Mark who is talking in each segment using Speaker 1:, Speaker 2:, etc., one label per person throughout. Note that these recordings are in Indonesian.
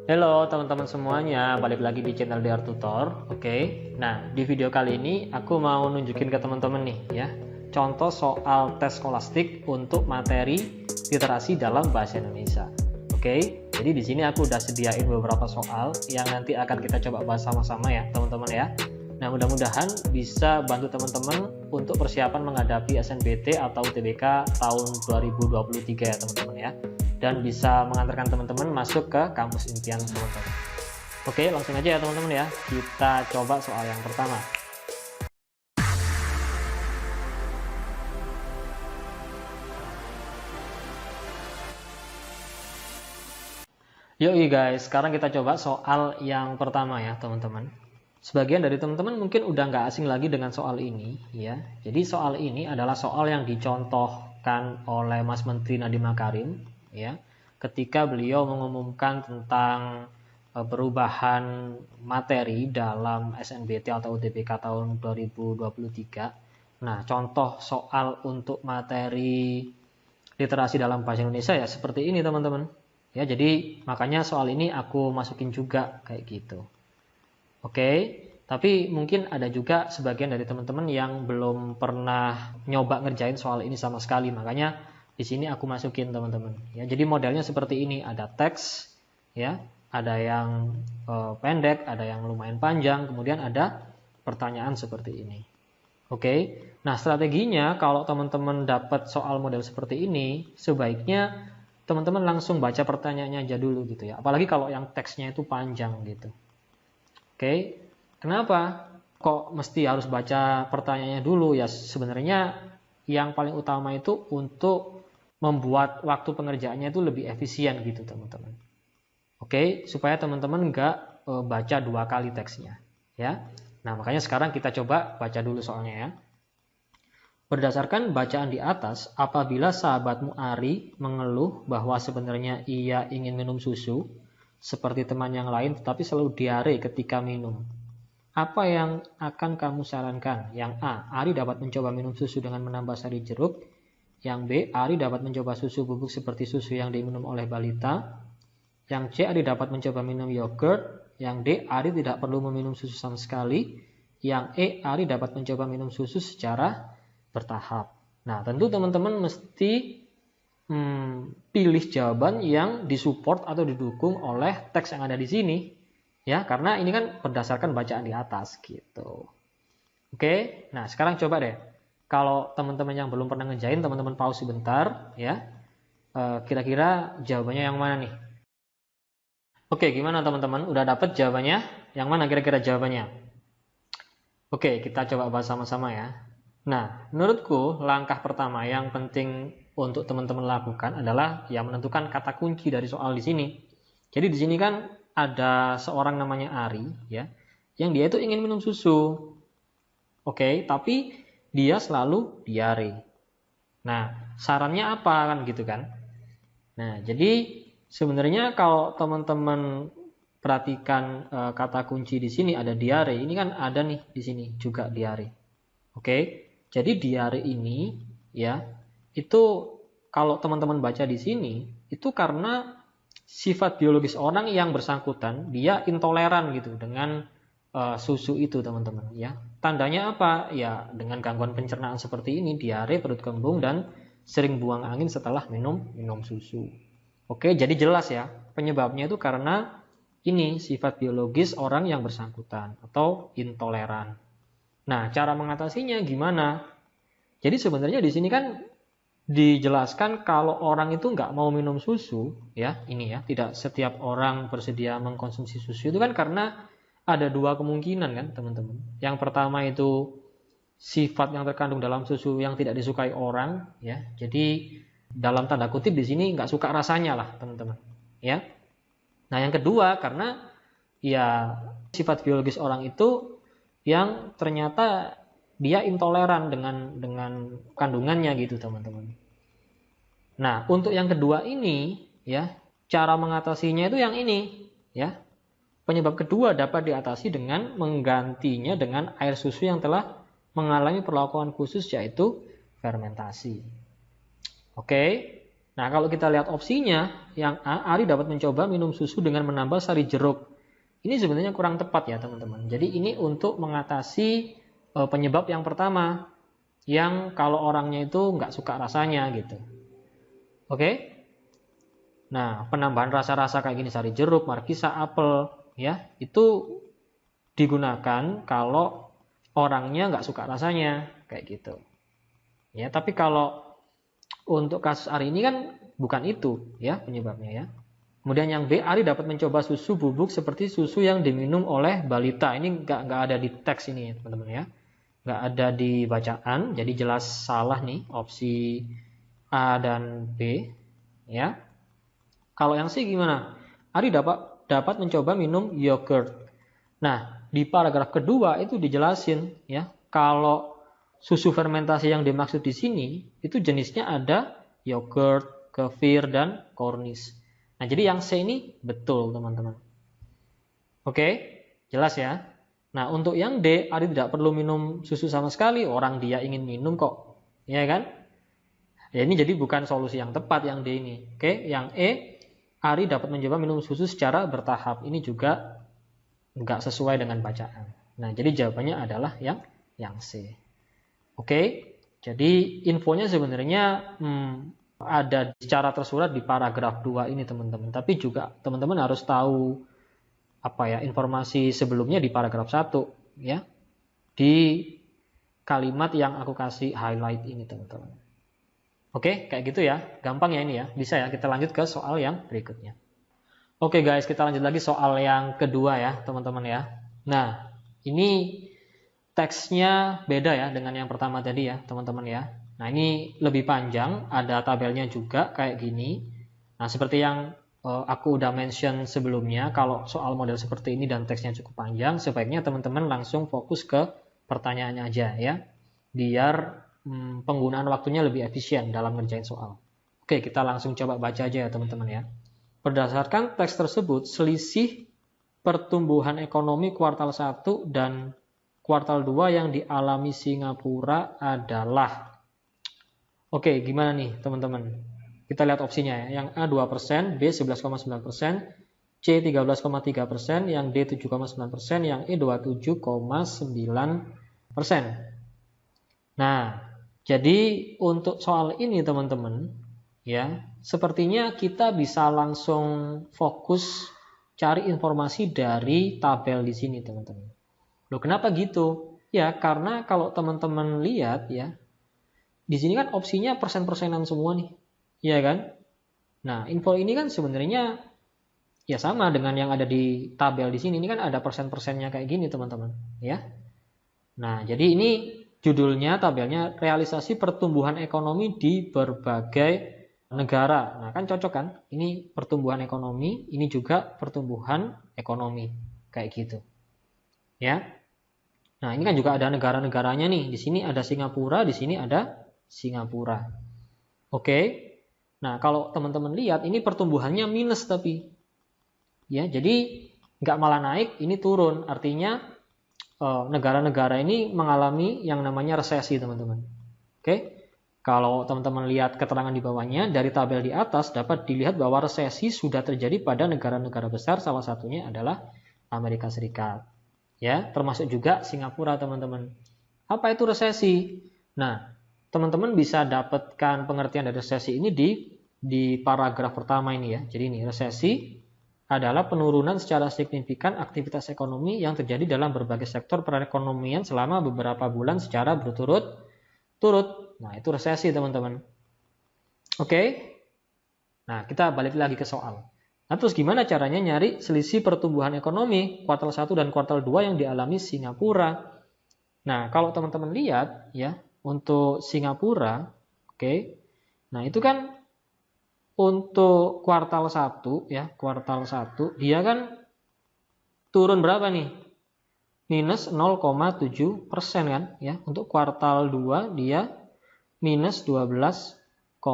Speaker 1: Halo teman-teman semuanya, balik lagi di channel DR Tutor. Oke. Nah, di video kali ini aku mau nunjukin ke teman-teman nih ya, contoh soal tes skolastik untuk materi literasi dalam bahasa Indonesia. Oke. Jadi di sini aku udah sediain beberapa soal yang nanti akan kita coba bahas sama-sama ya, teman-teman ya. Nah, mudah-mudahan bisa bantu teman-teman untuk persiapan menghadapi SNBT atau UTBK tahun 2023 ya, teman-teman ya. Dan bisa mengantarkan teman-teman masuk ke kampus impian teman-teman. Oke, langsung aja ya teman-teman ya. Kita coba soal yang pertama. Yuk guys, sekarang kita coba soal yang pertama ya teman-teman. Sebagian dari teman-teman mungkin udah nggak asing lagi dengan soal ini ya. Jadi soal ini adalah soal yang dicontohkan oleh Mas Menteri Nadiem Makarim ya, ketika beliau mengumumkan tentang perubahan materi dalam SNBT atau UTBK tahun 2023. Nah, contoh soal untuk materi literasi dalam bahasa Indonesia ya seperti ini teman-teman. Ya, jadi makanya soal ini aku masukin juga kayak gitu. Oke, tapi mungkin ada juga sebagian dari teman-teman yang belum pernah nyoba ngerjain soal ini sama sekali, makanya di sini aku masukin teman-teman. Ya, jadi modelnya seperti ini, ada teks, ya, ada yang pendek, ada yang lumayan panjang, kemudian ada pertanyaan seperti ini. Oke, nah strateginya kalau teman-teman dapat soal model seperti ini, sebaiknya teman-teman langsung baca pertanyaannya aja dulu gitu ya. Apalagi kalau yang teksnya itu panjang gitu. Oke, kenapa kok mesti harus baca pertanyaannya dulu? Ya sebenarnya yang paling utama itu untuk membuat waktu pengerjaannya itu lebih efisien gitu teman-teman. Oke, supaya teman-teman nggak baca dua kali teksnya ya. Nah makanya sekarang kita coba baca dulu soalnya ya. Berdasarkan bacaan di atas, apabila sahabatmu Ari mengeluh bahwa sebenarnya ia ingin minum susu seperti teman yang lain tetapi selalu diare ketika minum, apa yang akan kamu sarankan? Yang A, Ari dapat mencoba minum susu dengan menambah sari jeruk. Yang B, Ari dapat mencoba susu bubuk seperti susu yang diminum oleh balita. Yang C, Ari dapat mencoba minum yogurt. Yang D, Ari tidak perlu meminum susu sama sekali. Yang E, Ari dapat mencoba minum susu secara bertahap. Nah, tentu teman-teman mesti pilih jawaban yang disupport atau didukung oleh teks yang ada di sini. Ya, karena ini kan berdasarkan bacaan di atas gitu. Oke, nah sekarang coba deh. Kalau teman-teman yang belum pernah ngejain, teman-teman pause sebentar ya. Kira-kira jawabannya yang mana nih? Oke, gimana teman-teman? Udah dapet jawabannya? Yang mana kira-kira jawabannya? Oke, kita coba bahas sama-sama ya. Nah, menurutku langkah pertama yang penting untuk teman-teman lakukan adalah ya menentukan kata kunci dari soal di sini. Jadi di sini kan ada seorang namanya Ari ya, yang dia itu ingin minum susu. Oke, tapi dia selalu diare. Nah, sarannya apa kan gitu kan? Nah, jadi sebenarnya kalau teman-teman perhatikan kata kunci di sini ada diare, ini kan ada nih di sini juga diare. Oke, jadi diare ini ya itu kalau teman-teman baca di sini itu karena sifat biologis orang yang bersangkutan dia intoleran gitu dengan susu itu teman-teman ya. Tandanya apa? Ya dengan gangguan pencernaan seperti ini, diare, perut kembung dan sering buang angin setelah minum susu. Oke, jadi jelas ya penyebabnya itu karena ini sifat biologis orang yang bersangkutan atau intoleran. Nah, cara mengatasinya gimana? Jadi sebenarnya di sini kan dijelaskan kalau orang itu nggak mau minum susu, ya ini ya, tidak setiap orang bersedia mengkonsumsi susu itu kan karena ada dua kemungkinan kan teman-teman. Yang pertama itu sifat yang terkandung dalam susu yang tidak disukai orang, ya. Jadi dalam tanda kutip di sini nggak suka rasanya lah teman-teman, ya. Nah yang kedua karena ya sifat biologis orang itu yang ternyata dia intoleran dengan kandungannya gitu teman-teman. Nah untuk yang kedua ini ya cara mengatasinya itu yang ini ya. Penyebab kedua dapat diatasi dengan menggantinya dengan air susu yang telah mengalami perlakuan khusus yaitu fermentasi. Oke. Nah, kalau kita lihat opsinya, yang A, Ari dapat mencoba minum susu dengan menambah sari jeruk. Ini sebenarnya kurang tepat ya teman-teman. Jadi ini untuk mengatasi penyebab yang pertama, yang kalau orangnya itu nggak suka rasanya gitu. Oke? Nah, penambahan rasa-rasa kayak gini, sari jeruk, markisa, apel, ya, itu digunakan kalau orangnya nggak suka rasanya, kayak gitu. Ya, tapi kalau untuk kasus Ari ini kan bukan itu, ya, penyebabnya ya. Kemudian yang B, Ari dapat mencoba susu bubuk seperti susu yang diminum oleh balita. Ini nggak ada di teks ini, teman-teman ya. Nggak ada di bacaan, jadi jelas salah nih opsi A dan B, ya. Kalau yang C gimana? Ari dapat mencoba minum yogurt. Nah, di paragraf kedua itu dijelasin ya, kalau susu fermentasi yang dimaksud di sini itu jenisnya ada yogurt, kefir, dan cornish. Nah, jadi yang C ini betul, teman-teman. Oke, jelas ya? Nah, untuk yang D, Ari tidak perlu minum susu sama sekali, orang dia ingin minum kok. Ya kan? Ya, ini jadi bukan solusi yang tepat yang D ini. Oke, yang E, Ari dapat mencoba minum susu secara bertahap. Ini juga nggak sesuai dengan bacaan. Nah, jadi jawabannya adalah yang C. Oke, jadi infonya sebenarnya ada secara tersurat di paragraf 2 ini teman-teman. Tapi juga teman-teman harus tahu informasi sebelumnya di paragraf 1 ya. Di kalimat yang aku kasih highlight ini teman-teman. Oke, kayak gitu ya. Gampang ya ini ya. Bisa ya, kita lanjut ke soal yang berikutnya. Oke guys, kita lanjut lagi soal yang kedua ya, teman-teman ya. Nah, ini teksnya beda ya dengan yang pertama tadi ya, teman-teman ya. Nah, ini lebih panjang, ada tabelnya juga kayak gini. Nah, seperti yang aku udah mention sebelumnya, kalau soal model seperti ini dan teksnya cukup panjang, sebaiknya teman-teman langsung fokus ke pertanyaannya aja ya. Biar penggunaan waktunya lebih efisien dalam ngerjain soal. Oke, kita langsung coba baca aja ya teman-teman ya. Berdasarkan teks tersebut, selisih pertumbuhan ekonomi kuartal 1 dan kuartal 2 yang dialami Singapura adalah. Oke, gimana nih teman-teman? Kita lihat opsinya ya. Yang A 2%, B 11,9%, C 13,3%, yang D 7,9%, yang E 27,9%. Nah, jadi untuk soal ini teman-teman, ya, sepertinya kita bisa langsung fokus cari informasi dari tabel di sini, teman-teman. Loh, kenapa gitu? Ya, karena kalau teman-teman lihat ya, di sini kan opsinya persen-persenan semua nih. Iya kan? Nah, info ini kan sebenarnya ya sama dengan yang ada di tabel di sini. Ini kan ada persen-persennya kayak gini, teman-teman, ya. Nah, jadi ini judulnya tabelnya realisasi pertumbuhan ekonomi di berbagai negara. Nah, kan cocok kan? Ini pertumbuhan ekonomi, ini juga pertumbuhan ekonomi. Kayak gitu. Ya. Nah, ini kan juga ada negara-negaranya nih. Di sini ada Singapura, di sini ada Singapura. Oke. Nah, kalau teman-teman lihat ini pertumbuhannya minus tapi. Ya, jadi nggak malah naik, ini turun. Artinya negara-negara ini mengalami yang namanya resesi, teman-teman. Oke. Kalau teman-teman lihat keterangan di bawahnya, dari tabel di atas dapat dilihat bahwa resesi sudah terjadi pada negara-negara besar, salah satunya adalah Amerika Serikat. Ya, termasuk juga Singapura, teman-teman. Apa itu resesi? Nah, teman-teman bisa dapatkan pengertian dari resesi ini di paragraf pertama ini ya. Jadi ini resesi adalah penurunan secara signifikan aktivitas ekonomi yang terjadi dalam berbagai sektor perekonomian selama beberapa bulan secara berturut-turut. Nah, itu resesi, teman-teman. Oke. Nah, kita balik lagi ke soal. Nah, terus gimana caranya nyari selisih pertumbuhan ekonomi kuartal 1 dan kuartal 2 yang dialami Singapura? Nah, kalau teman-teman lihat ya, untuk Singapura, oke. Nah, itu kan untuk kuartal 1 ya, kuartal 1 dia kan turun berapa nih? Minus 0,7% kan ya. Untuk kuartal 2 dia minus 12,6%.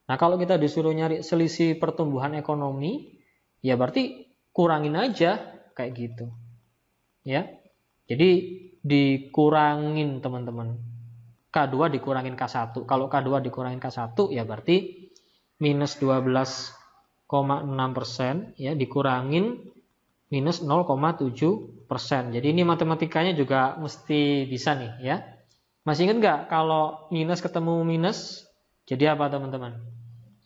Speaker 1: Nah, kalau kita disuruh nyari selisih pertumbuhan ekonomi, ya berarti kurangin aja kayak gitu. Ya. Jadi dikurangin, teman-teman. K2 dikurangin K1. Kalau K2 dikurangin K1 ya berarti minus 12,6% ya dikurangin minus 0,7%. Jadi ini matematikanya juga mesti bisa nih ya. Masih ingat nggak kalau minus ketemu minus jadi apa teman-teman?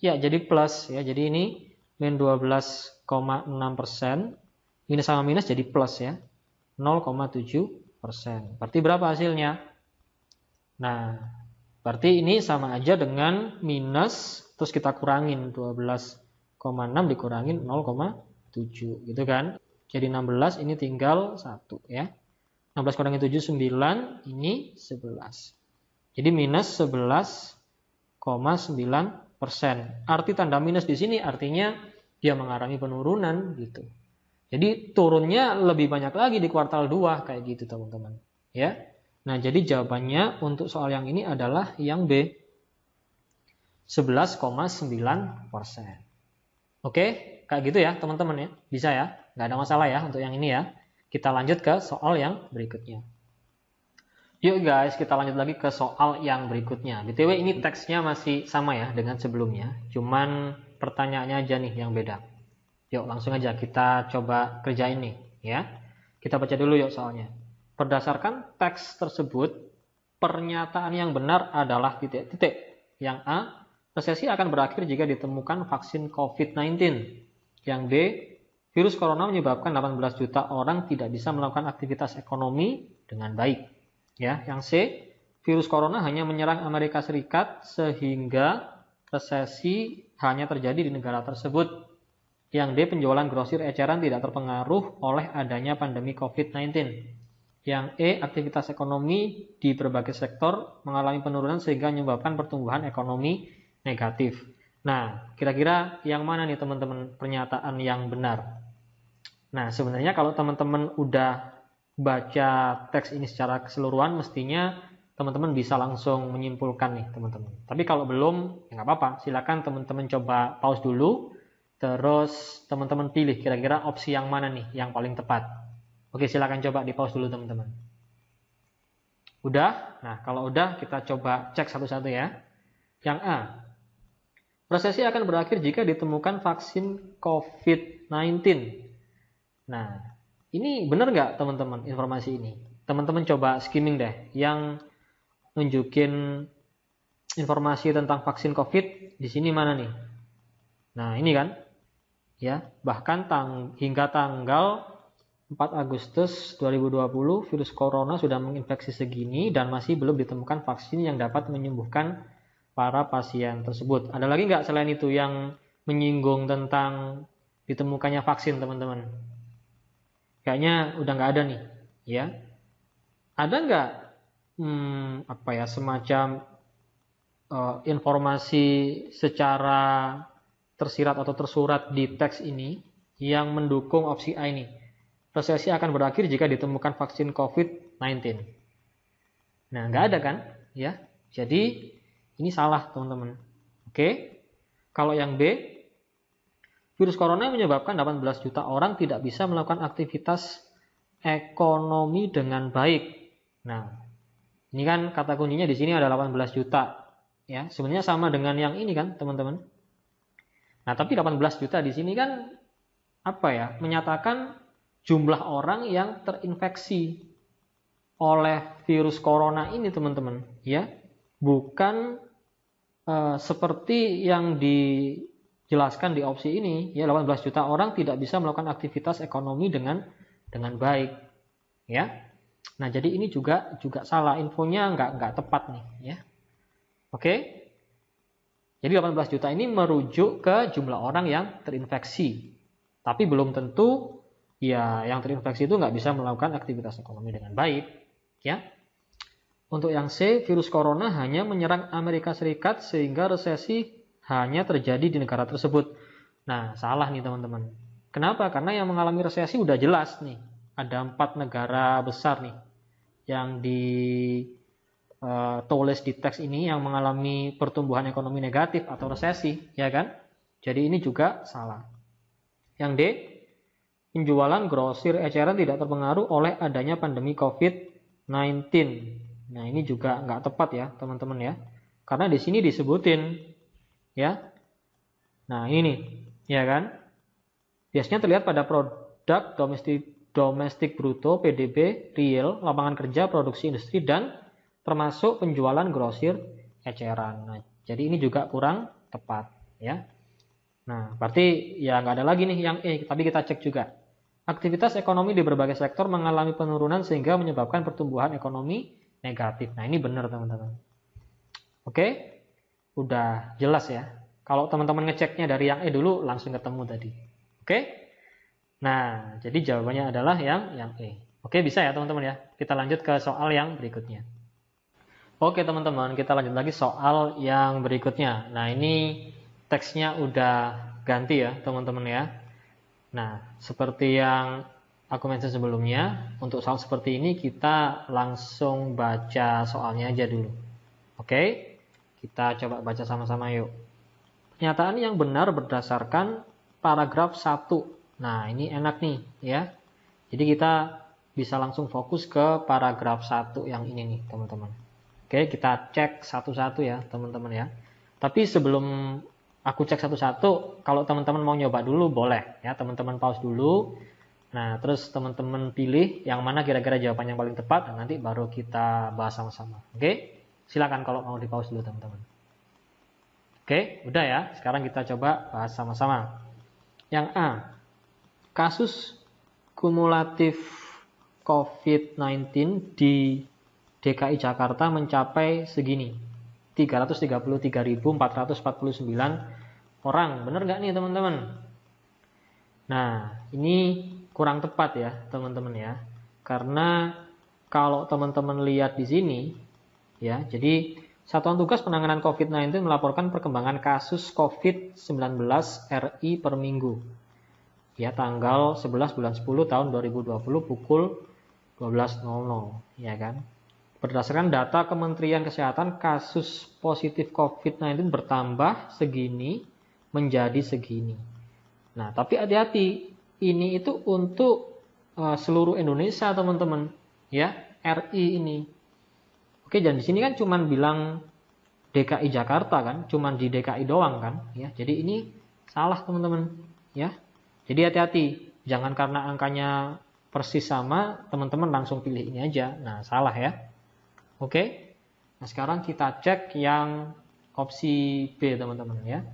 Speaker 1: Ya jadi plus ya. Jadi ini min 12,6% minus sama minus jadi plus ya 0,7%. Berarti berapa hasilnya? Nah, berarti ini sama aja dengan minus terus kita kurangin 12,6 dikurangin 0,7 gitu kan. Jadi 16 ini tinggal 1 ya. 16 kurangin 7 9 ini 11. Jadi minus 11,9%. Arti tanda minus di sini artinya dia mengalami penurunan gitu. Jadi turunnya lebih banyak lagi di kuartal 2 kayak gitu teman-teman ya. Nah, jadi jawabannya untuk soal yang ini adalah yang B. 11,9%. Oke, kayak gitu ya teman-teman ya. Bisa ya, nggak ada masalah ya untuk yang ini ya. Kita lanjut ke soal yang berikutnya. Yuk guys, kita lanjut lagi ke soal yang berikutnya. BTW ini teksnya masih sama ya dengan sebelumnya. Cuman pertanyaannya aja nih yang beda. Yuk langsung aja kita coba kerjain nih ya. Kita baca dulu yuk soalnya. Berdasarkan teks tersebut, pernyataan yang benar adalah titik-titik. Yang A, resesi akan berakhir jika ditemukan vaksin COVID-19. Yang B, virus corona menyebabkan 18 juta orang tidak bisa melakukan aktivitas ekonomi dengan baik. Ya, yang C, virus corona hanya menyerang Amerika Serikat sehingga resesi hanya terjadi di negara tersebut. Yang D, penjualan grosir eceran tidak terpengaruh oleh adanya pandemi COVID-19. Yang E, aktivitas ekonomi di berbagai sektor mengalami penurunan sehingga menyebabkan pertumbuhan ekonomi negatif. Nah, kira-kira yang mana nih teman-teman pernyataan yang benar? Nah, sebenarnya kalau teman-teman udah baca teks ini secara keseluruhan, mestinya teman-teman bisa langsung menyimpulkan nih teman-teman. Tapi kalau belum, ya nggak apa-apa. Silakan teman-teman coba pause dulu, terus teman-teman pilih kira-kira opsi yang mana nih yang paling tepat. Oke, silakan coba di pause dulu teman-teman. Udah? Nah, kalau udah kita coba cek satu-satu ya. Yang A, resesi akan berakhir jika ditemukan vaksin COVID-19. Nah, ini benar nggak teman-teman informasi ini? Teman-teman coba skimming deh, yang nunjukin informasi tentang vaksin COVID di sini mana nih? Nah, ini kan, ya bahkan hingga tanggal 4 Agustus 2020 virus corona sudah menginfeksi segini dan masih belum ditemukan vaksin yang dapat menyembuhkan para pasien tersebut. Ada lagi nggak selain itu yang menyinggung tentang ditemukannya vaksin teman-teman? Kayaknya udah nggak ada nih, ya. Ada nggak semacam informasi secara tersirat atau tersurat di teks ini yang mendukung opsi A ini? Resesi akan berakhir jika ditemukan vaksin COVID-19. Nah, nggak ada kan? Ya, jadi ini salah teman-teman. Oke, kalau yang B, virus corona menyebabkan 18 juta orang tidak bisa melakukan aktivitas ekonomi dengan baik. Nah, ini kan kata kuncinya di sini ada 18 juta. Ya, sebenarnya sama dengan yang ini kan, teman-teman. Nah, tapi 18 juta di sini kan menyatakan jumlah orang yang terinfeksi oleh virus corona ini, teman-teman, ya. Bukan seperti yang dijelaskan di opsi ini, ya 18 juta orang tidak bisa melakukan aktivitas ekonomi dengan baik, ya. Nah, jadi ini juga salah, infonya nggak tepat nih, ya. Oke. Jadi 18 juta ini merujuk ke jumlah orang yang terinfeksi. Tapi belum tentu ya yang terinfeksi itu nggak bisa melakukan aktivitas ekonomi dengan baik, ya. Untuk yang C, virus corona hanya menyerang Amerika Serikat sehingga resesi hanya terjadi di negara tersebut. Nah, salah nih teman-teman. Kenapa? Karena yang mengalami resesi udah jelas nih. Ada 4 negara besar nih yang ditulis di teks ini yang mengalami pertumbuhan ekonomi negatif atau resesi, ya kan? Jadi ini juga salah. Yang D, penjualan grosir eceran tidak terpengaruh oleh adanya pandemi COVID-19. Nah, ini juga nggak tepat ya, teman-teman ya. Karena di sini disebutin ya. Nah, ini nih, ya kan? Biasanya terlihat pada produk domestik bruto, PDB, real, lapangan kerja, produksi industri, dan termasuk penjualan grosir eceran. Nah, jadi ini juga kurang tepat ya. Nah, berarti ya nggak ada lagi nih yang E, tapi kita cek juga. Aktivitas ekonomi di berbagai sektor mengalami penurunan sehingga menyebabkan pertumbuhan ekonomi negatif. Nah, ini benar teman-teman. Oke, udah jelas ya. Kalau teman-teman ngeceknya dari yang E dulu langsung ketemu tadi. Oke? Nah, jadi jawabannya adalah yang E. Oke, bisa ya teman-teman ya. Kita lanjut ke soal yang berikutnya. Oke teman-teman, kita lanjut lagi soal yang berikutnya. Nah, ini teksnya udah ganti ya teman-teman ya. Nah, seperti yang aku mention sebelumnya, untuk soal seperti ini kita langsung baca soalnya aja dulu. Oke, kita coba baca sama-sama yuk. Pernyataan yang benar berdasarkan paragraf 1. Nah, ini enak nih ya. Jadi kita bisa langsung fokus ke paragraf 1 yang ini nih teman-teman. Oke, kita cek satu-satu ya teman-teman ya. Tapi sebelum aku cek satu-satu, kalau teman-teman mau nyoba dulu boleh ya, teman-teman pause dulu. Nah, terus teman-teman pilih yang mana kira-kira jawaban yang paling tepat, dan nanti baru kita bahas sama-sama. Oke, silakan kalau mau di pause dulu teman-teman. Oke, udah ya. Sekarang kita coba bahas sama-sama. Yang A, kasus kumulatif COVID-19 di DKI Jakarta mencapai segini, 333.449 orang. Bener nggak nih teman-teman? Nah, ini kurang tepat ya teman-teman ya. Karena kalau teman-teman lihat di sini, ya, jadi Satuan Tugas Penanganan COVID-19 melaporkan perkembangan kasus COVID-19 RI per minggu. Ya, tanggal 11 bulan 10 tahun 2020 pukul 12.00, ya kan. Berdasarkan data Kementerian Kesehatan, kasus positif COVID-19 bertambah segini menjadi segini. Nah, tapi hati-hati, ini itu untuk seluruh Indonesia, teman-teman. Ya, RI ini. Oke, dan di sini kan cuman bilang DKI Jakarta kan, cuman di DKI doang kan, ya. Jadi ini salah teman-teman, ya. Jadi hati-hati, jangan karena angkanya persis sama, teman-teman langsung pilih ini aja. Nah, salah ya. Oke. Nah, sekarang kita cek yang opsi B teman-teman ya.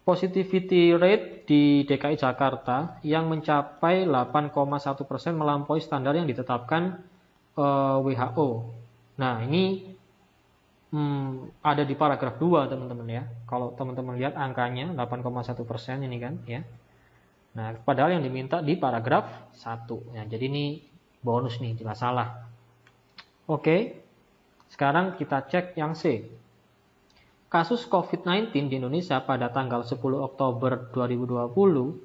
Speaker 1: Positivity rate di DKI Jakarta yang mencapai 8,1% melampaui standar yang ditetapkan WHO. Nah, ini ada di paragraf 2 teman-teman ya. Kalau teman-teman lihat angkanya 8,1% ini kan ya. Nah, padahal yang diminta di paragraf 1. Nah, jadi ini bonus nih, jelas salah. Oke. Sekarang kita cek yang C. Kasus COVID-19 di Indonesia pada tanggal 10 Oktober 2020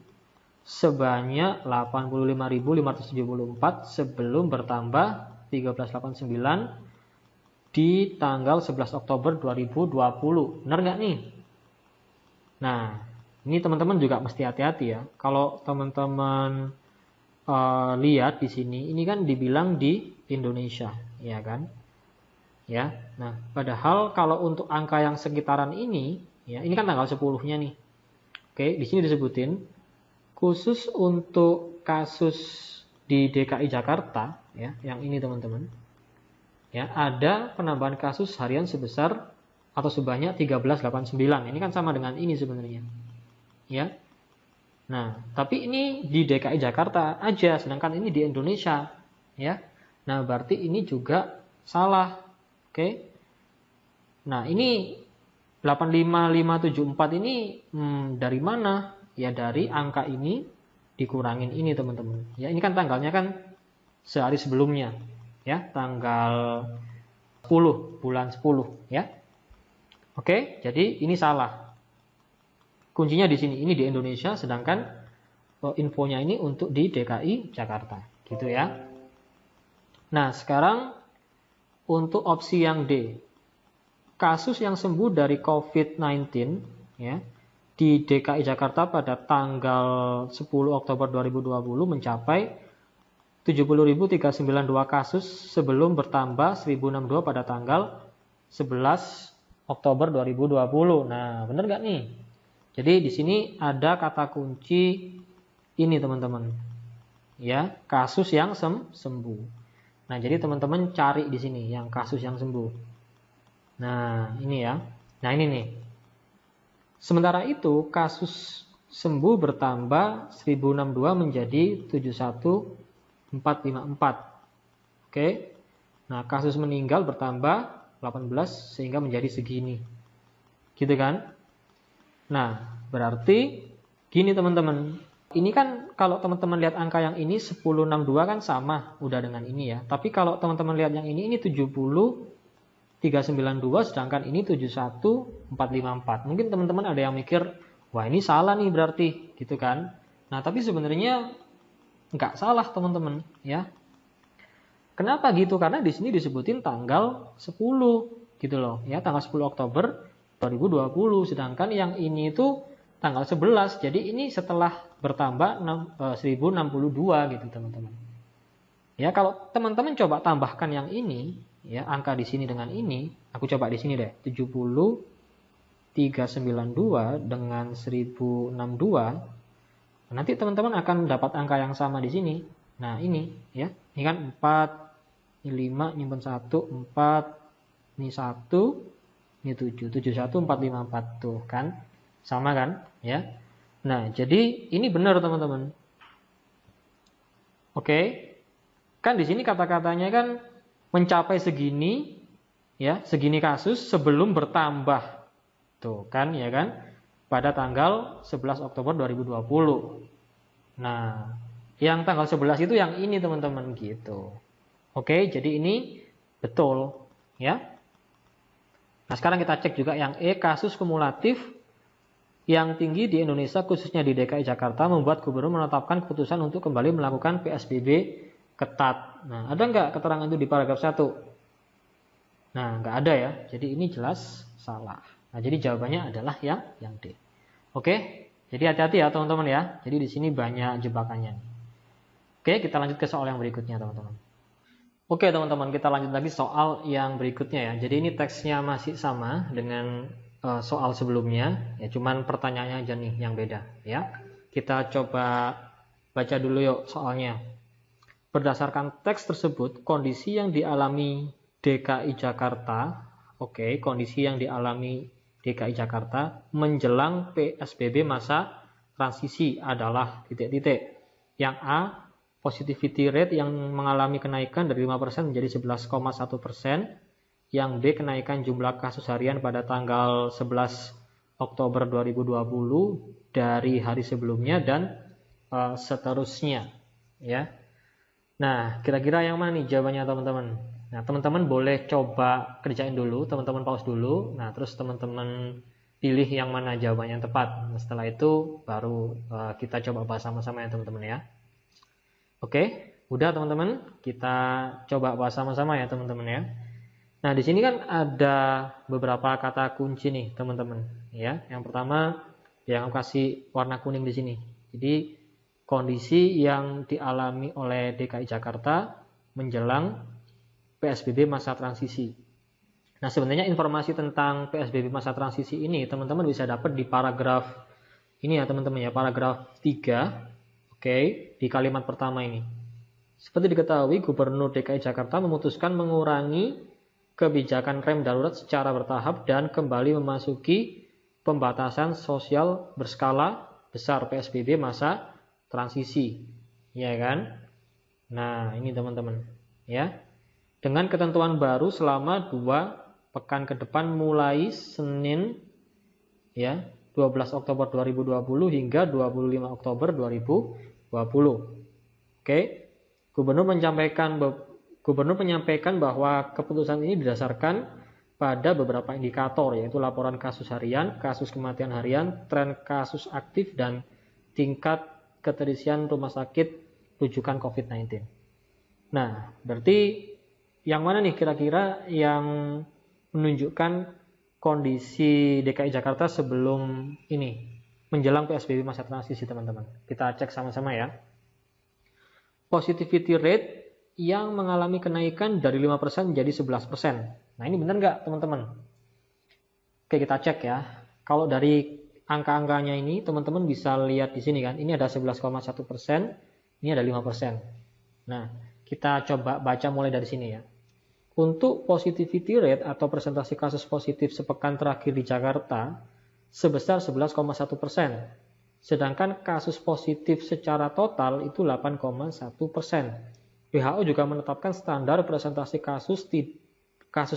Speaker 1: sebanyak 85.574 sebelum bertambah 1389 di tanggal 11 Oktober 2020. Benar nggak nih? Nah, ini teman-teman juga mesti hati-hati ya. Kalau teman-teman lihat di sini, ini kan dibilang di Indonesia, ya kan? Ya. Nah, padahal kalau untuk angka yang sekitaran ini, ya, ini kan tanggal 10-nya nih. Oke, di sini disebutin khusus untuk kasus di DKI Jakarta, ya, yang ini teman-teman. Ya, ada penambahan kasus harian sebesar atau sebanyak 1389. Ini kan sama dengan ini sebenarnya. Ya. Nah, tapi ini di DKI Jakarta aja, sedangkan ini di Indonesia, ya. Nah, berarti ini juga salah. Oke. Nah, ini 85574 ini dari mana? Ya, dari angka ini dikurangin ini, teman-teman. Ya, ini kan tanggalnya kan sehari sebelumnya. Ya, tanggal 10 bulan 10 ya. Oke, jadi ini salah. Kuncinya di sini, ini di Indonesia, sedangkan infonya ini untuk di DKI Jakarta, gitu ya. Nah, sekarang untuk opsi yang D. Kasus yang sembuh dari COVID-19 ya di DKI Jakarta pada tanggal 10 Oktober 2020 mencapai 70.392 kasus sebelum bertambah 1.062 pada tanggal 11 Oktober 2020. Nah, benar nggak nih? Jadi di sini ada kata kunci ini teman-teman. Ya, kasus yang sembuh. Nah, jadi teman-teman cari di sini yang kasus yang sembuh. Nah, ini ya. Nah, ini nih. Sementara itu, kasus sembuh bertambah 1062 menjadi 71454. Oke. Nah, kasus meninggal bertambah 18 sehingga menjadi segini. Gitu kan? Nah, berarti gini teman-teman. Ini kan kalau teman-teman lihat angka yang ini 1062 kan sama udah dengan ini ya. Tapi kalau teman-teman lihat yang ini 70.392 sedangkan ini 71454. Mungkin teman-teman ada yang mikir, wah ini salah nih berarti, gitu kan. Nah, tapi sebenarnya nggak salah teman-teman ya. Kenapa gitu? Karena di sini disebutin tanggal 10 gitu loh ya, tanggal 10 Oktober 2020, sedangkan yang ini itu tanggal 11. Jadi ini setelah bertambah 1062 gitu teman-teman. Ya, kalau teman-teman coba tambahkan yang ini ya, angka di sini dengan ini, aku coba di sini deh. 70.392 dengan 1062. Nanti teman-teman akan dapat angka yang sama di sini. Nah, ini ya. Ini kan 4, ini 5, ini 1, 4, ini 1, ini 7, 71454 tuh kan. Sama kan ya. Nah, jadi ini benar teman-teman. Oke. Kan di sini kata-katanya kan mencapai segini ya, segini kasus sebelum bertambah. Tuh kan ya kan, pada tanggal 11 Oktober 2020. Nah, yang tanggal 11 itu yang ini teman-teman gitu. Oke, jadi ini betul ya. Nah, sekarang kita cek juga yang E, kasus kumulatif yang tinggi di Indonesia khususnya di DKI Jakarta membuat gubernur menetapkan keputusan untuk kembali melakukan PSBB ketat. Nah, ada nggak keterangan itu di paragraf 1? Nah, nggak ada ya. Jadi ini jelas salah. Nah, jadi jawabannya adalah yang D. Oke, jadi hati-hati ya teman-teman ya. Jadi di sini banyak jebakannya. Oke, kita lanjut ke soal yang berikutnya teman-teman. Oke teman-teman, kita lanjut lagi soal yang berikutnya ya. Jadi ini teksnya masih sama dengan soal sebelumnya, ya cuman pertanyaannya aja nih yang beda ya. Kita coba baca dulu yuk soalnya. Berdasarkan teks tersebut, kondisi yang dialami DKI Jakarta, kondisi yang dialami DKI Jakarta menjelang PSBB masa transisi adalah titik-titik. Yang A, positivity rate yang mengalami kenaikan dari 5% menjadi 11,1%. Yang B, kenaikan jumlah kasus harian pada tanggal 11 Oktober 2020 dari hari sebelumnya dan seterusnya ya. Nah, kira-kira yang mana nih jawabannya teman-teman? Nah, teman-teman boleh coba kerjain dulu, teman-teman pause dulu. Nah, terus teman-teman pilih yang mana jawabannya yang tepat. Nah, setelah itu baru kita coba bahas sama-sama ya teman-teman ya. Oke, udah teman-teman, kita coba bahas sama-sama ya teman-teman ya. Nah, di sini kan ada beberapa kata kunci nih, teman-teman, ya. Yang pertama yang aku kasih warna kuning di sini. Jadi, kondisi yang dialami oleh DKI Jakarta menjelang PSBB masa transisi. Nah, sebenarnya informasi tentang PSBB masa transisi ini teman-teman bisa dapat di paragraf ini ya, teman-teman ya, paragraf 3. Di kalimat pertama ini. Seperti diketahui, Gubernur DKI Jakarta memutuskan mengurangi kebijakan rem darurat secara bertahap dan kembali memasuki pembatasan sosial berskala besar PSBB masa transisi, ya kan? Nah, ini teman-teman, ya. Dengan ketentuan baru selama 2 pekan ke depan mulai Senin, ya, 12 Oktober 2020 hingga 25 Oktober 2020. Gubernur menyampaikan bahwa keputusan ini didasarkan pada beberapa indikator, yaitu laporan kasus harian, kasus kematian harian, tren kasus aktif, dan tingkat keterisian rumah sakit rujukan COVID-19. Nah, berarti yang mana nih kira-kira yang menunjukkan kondisi DKI Jakarta sebelum ini, menjelang PSBB masa transisi teman-teman? Kita cek sama-sama ya. positivity rate yang mengalami kenaikan dari 5% menjadi 11%. Nah, ini benar nggak teman-teman? Oke, kita cek ya. Kalau dari angka-angkanya ini teman-teman bisa lihat di sini kan. Ini ada 11,1%, ini ada 5%. Nah, kita coba baca mulai dari sini ya. Untuk positivity rate atau presentasi kasus positif sepekan terakhir di Jakarta sebesar 11,1%. Sedangkan kasus positif secara total itu 8,1%. WHO juga menetapkan standar presentasi kasus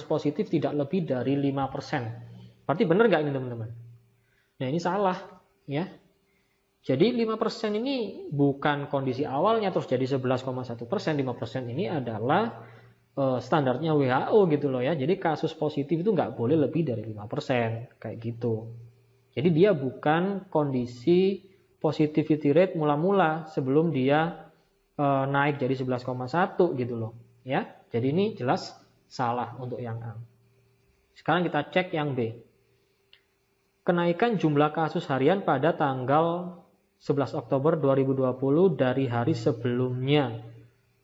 Speaker 1: positif tidak lebih dari 5%. Berarti benar nggak ini teman-teman? Nah, ini salah ya. Jadi 5% ini bukan kondisi awalnya terus jadi 11,1%. 5% ini adalah standarnya WHO gitu loh ya. Jadi kasus positif itu nggak boleh lebih dari 5%. Kayak gitu. Jadi dia bukan kondisi positivity rate mula-mula sebelum dia naik jadi 11,1 gitu loh ya. Jadi ini jelas salah untuk yang A. Sekarang kita cek yang B. Kenaikan jumlah kasus harian pada tanggal 11 Oktober 2020 dari hari sebelumnya.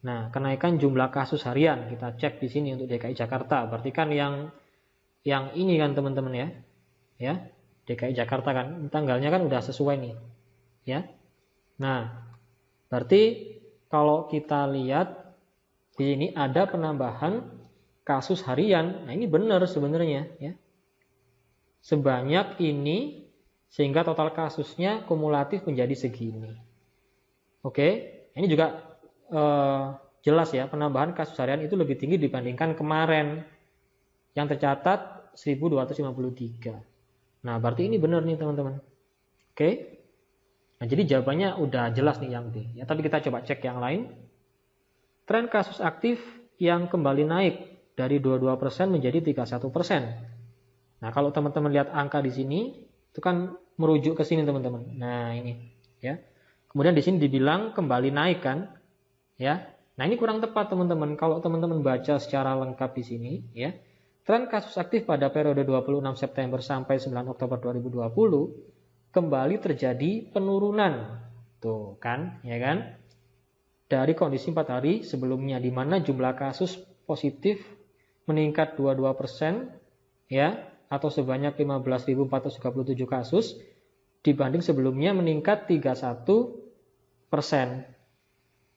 Speaker 1: Nah, kenaikan jumlah kasus harian kita cek di sini untuk DKI Jakarta. Berarti kan yang ini kan teman-teman ya. Ya. DKI Jakarta kan tanggalnya kan udah sesuai nih ya. Nah, berarti kalau kita lihat di sini ada penambahan kasus harian. Nah, ini benar sebenarnya ya. Sebanyak ini sehingga total kasusnya kumulatif menjadi segini. Oke, ini juga jelas ya, penambahan kasus harian itu lebih tinggi dibandingkan kemarin yang tercatat 1253. Nah, berarti ini benar nih teman-teman. Oke. Nah, jadi jawabannya udah jelas nih yang B. Ya, tapi kita coba cek yang lain. Tren kasus aktif yang kembali naik dari 22% menjadi 31%. Nah, kalau teman-teman lihat angka di sini, itu kan merujuk ke sini teman-teman. Nah, ini ya. Kemudian di sini dibilang kembali naik kan? Ya. Nah, ini kurang tepat teman-teman. Kalau teman-teman baca secara lengkap di sini ya. Tren kasus aktif pada periode 26 September sampai 9 Oktober 2020 kembali terjadi penurunan. Tuh kan, ya kan? Dari kondisi 4 hari sebelumnya di mana jumlah kasus positif meningkat 22% ya, atau sebanyak 15.437 kasus dibanding sebelumnya meningkat 31%.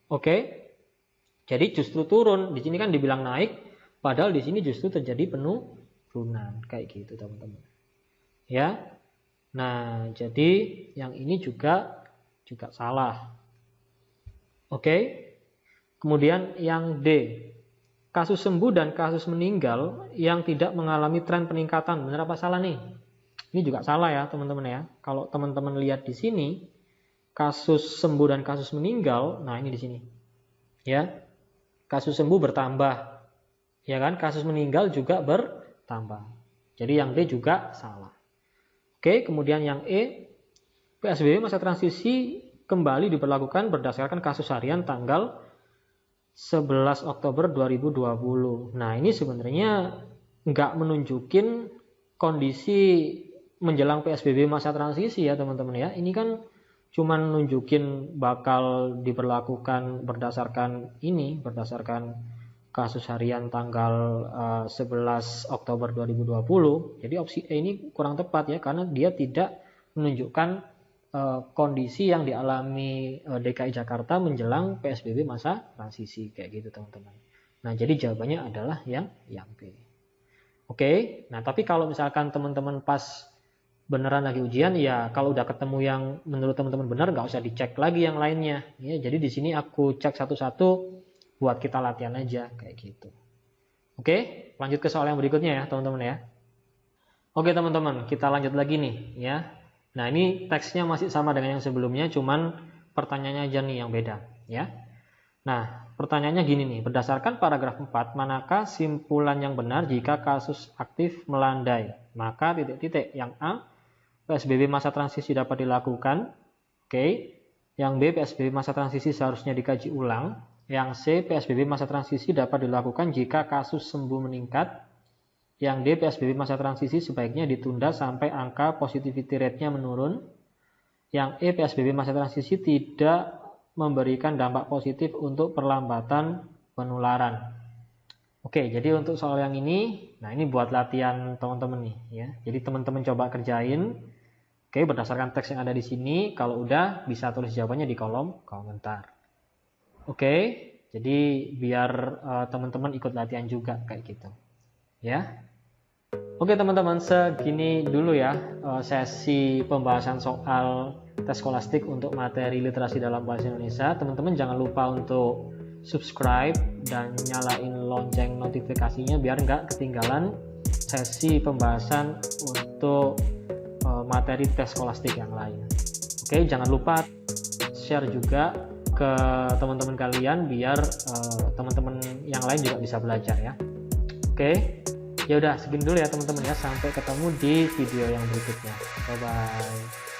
Speaker 1: Oke. Jadi justru turun. Di sini kan dibilang naik. Padahal di sini justru terjadi penurunan kayak gitu teman-teman. Ya. Nah, jadi yang ini juga salah. Oke. Kemudian yang D. Kasus sembuh dan kasus meninggal yang tidak mengalami tren peningkatan. Benar apa salah nih? Ini juga salah ya teman-teman ya. Kalau teman-teman lihat di sini kasus sembuh dan kasus meninggal, nah ini di sini. Ya. Kasus sembuh bertambah. Ya kan, kasus meninggal juga bertambah. Jadi yang D juga salah. Oke, kemudian yang E, PSBB masa transisi kembali diberlakukan berdasarkan kasus harian tanggal 11 Oktober 2020. Nah, ini sebenarnya nggak menunjukin kondisi menjelang PSBB masa transisi ya teman-teman ya. Ini kan cuma nunjukin bakal diberlakukan berdasarkan kasus harian tanggal 11 Oktober 2020. Jadi opsi E ini kurang tepat ya, karena dia tidak menunjukkan kondisi yang dialami DKI Jakarta menjelang PSBB masa transisi kayak gitu teman-teman. Nah, jadi jawabannya adalah yang B. Oke, nah tapi kalau misalkan teman-teman pas beneran lagi ujian, ya kalau udah ketemu yang menurut teman-teman benar, nggak usah dicek lagi yang lainnya. Ya, jadi di sini aku cek satu-satu buat kita latihan aja kayak gitu. Oke, lanjut ke soal yang berikutnya ya teman-teman ya. Oke teman-teman, kita lanjut lagi nih ya. Nah, ini teksnya masih sama dengan yang sebelumnya, cuman pertanyaannya aja nih yang beda ya. Nah, pertanyaannya gini nih, berdasarkan paragraf 4, manakah simpulan yang benar jika kasus aktif melandai? Maka titik-titik, yang A, PSBB masa transisi dapat dilakukan. Oke. Yang B, PSBB masa transisi seharusnya dikaji ulang. Yang C, PSBB masa transisi dapat dilakukan jika kasus sembuh meningkat. Yang D, PSBB masa transisi sebaiknya ditunda sampai angka positivity rate-nya menurun. Yang E, PSBB masa transisi tidak memberikan dampak positif untuk perlambatan penularan. Oke, jadi untuk soal yang ini, nah ini buat latihan teman-teman nih ya. Jadi teman-teman coba kerjain. Oke, berdasarkan teks yang ada di sini, kalau udah bisa tulis jawabannya di kolom komentar. Oke, jadi biar teman-teman ikut latihan juga kayak gitu. Ya. Oke teman-teman, segini dulu ya sesi pembahasan soal tes skolastik untuk materi literasi dalam bahasa Indonesia. Teman-teman jangan lupa untuk subscribe dan nyalain lonceng notifikasinya biar nggak ketinggalan sesi pembahasan untuk materi tes skolastik yang lain. Oke, jangan lupa share juga ke teman-teman kalian biar teman-teman yang lain juga bisa belajar ya. Oke, ya udah segini dulu ya teman-teman ya. Sampai ketemu di video yang berikutnya. Bye bye.